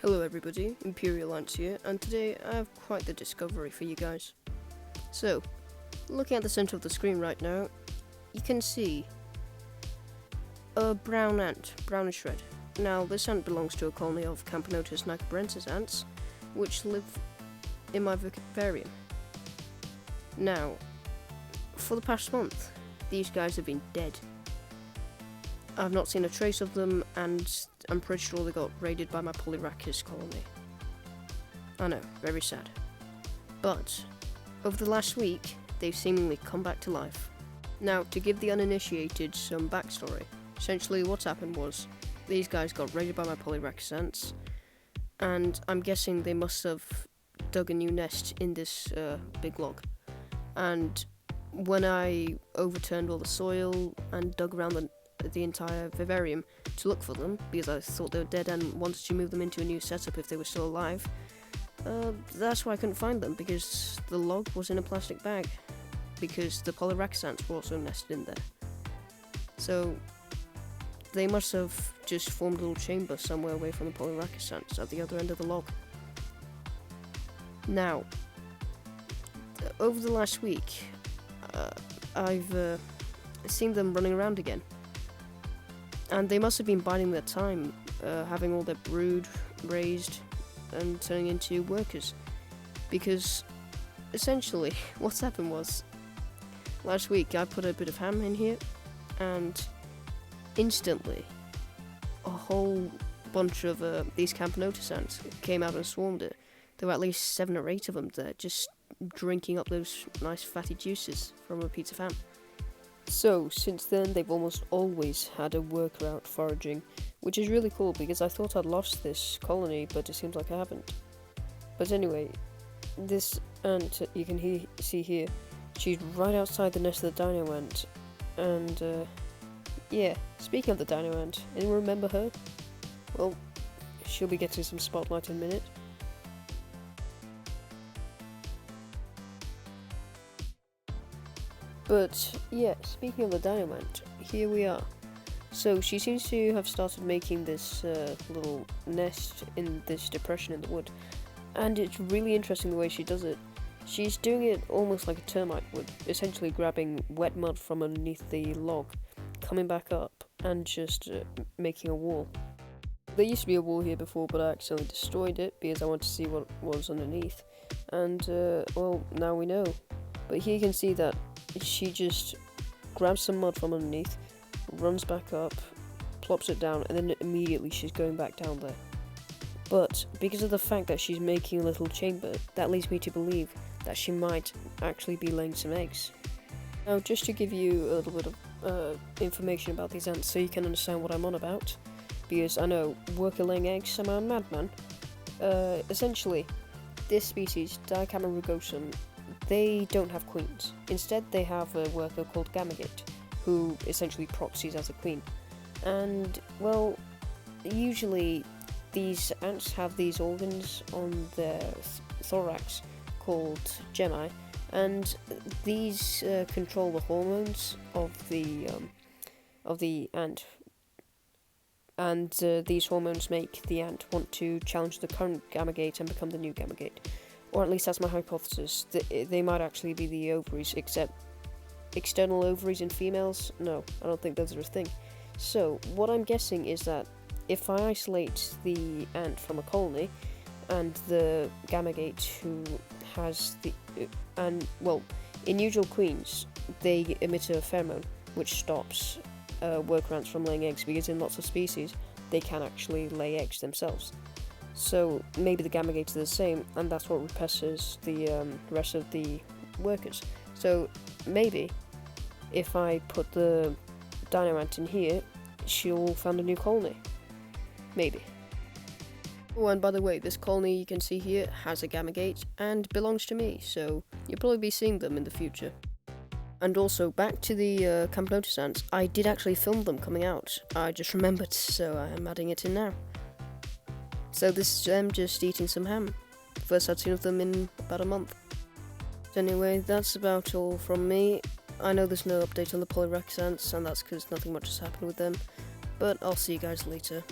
Hello everybody, Imperial Ants here, and today I have quite the discovery for you guys. So, looking at the center of the screen right now, you can see a brown ant, brownish red. Now, this ant belongs to a colony of Camponotus nacabrensis ants, which live in my vivarium. Now, for the past month, these guys have been dead. I've not seen a trace of them, and I'm pretty sure they got raided by my Polyrachis colony. I know, very sad. But, over the last week, they've seemingly come back to life. Now, to give the uninitiated some backstory, essentially what's happened was, these guys got raided by my Polyrachis ants, and I'm guessing they must have dug a new nest in this big log. And when I overturned all the soil and dug around the entire vivarium to look for them, because I thought they were dead and wanted to move them into a new setup if they were still alive, that's why I couldn't find them, because the log was in a plastic bag, because the Polyrachis ants were also nested in there. So they must have just formed a little chamber somewhere away from the Polyrachis ants at the other end of the log. Now, over the last week, I've seen them running around again. And they must have been biding their time, having all their brood raised and turning into workers. Because, essentially, what's happened was, last week I put a bit of ham in here, and instantly, a whole bunch of these Camponotus ants came out and swarmed it. There were at least 7 or 8 of them there, just drinking up those nice fatty juices from a piece of ham. So, since then, they've almost always had a worker out foraging, which is really cool because I thought I'd lost this colony, but it seems like I haven't. But anyway, this ant you can see here, she's right outside the nest of the dino ant. And, yeah, speaking of the dino ant, anyone remember her? Well, she'll be getting some spotlight in a minute. But, yeah, speaking of the dino ant, here we are. So, she seems to have started making this little nest in this depression in the wood. And it's really interesting the way she does it. She's doing it almost like a termite would, essentially grabbing wet mud from underneath the log, coming back up, and just making a wall. There used to be a wall here before, but I accidentally destroyed it because I wanted to see what was underneath. And, well, now we know. But here you can see that she just grabs some mud from underneath, runs back up, plops it down, and then immediately she's going back down there. But because of the fact that she's making a little chamber, that leads me to believe that she might actually be laying some eggs. Now, just to give you a little bit of information about these ants so you can understand what I'm on about, because I know worker laying eggs, am I a madman? Essentially, this species, Diamont rugosum, they don't have queens. Instead, they have a worker called Gamagate, who essentially proxies as a queen. And, well, usually these ants have these organs on their thorax called gemmi, and these control the hormones of the ant. And these hormones make the ant want to challenge the current Gamagate and become the new Gamagate. Or at least that's my hypothesis. They might actually be the ovaries, except external ovaries in females? No, I don't think those are a thing. So, what I'm guessing is that if I isolate the ant from a colony, and the Gamagate who has the... in usual queens, they emit a pheromone, which stops worker ants from laying eggs, because in lots of species, they can actually lay eggs themselves. So maybe the Gamagates are the same, and that's what repesses the rest of the workers. So maybe if I put the dino ant in here, she'll found a new colony. Maybe. Oh, and by the way, this colony you can see here has a Gamagate and belongs to me, so you'll probably be seeing them in the future. And also, back to the Camponotus ants, I did actually film them coming out. I just remembered, so I am adding it in now. So this is them just eating some ham. First I'd seen of them in about a month. Anyway, that's about all from me. I know there's no update on the Polyrachis ants, and that's because nothing much has happened with them. But I'll see you guys later.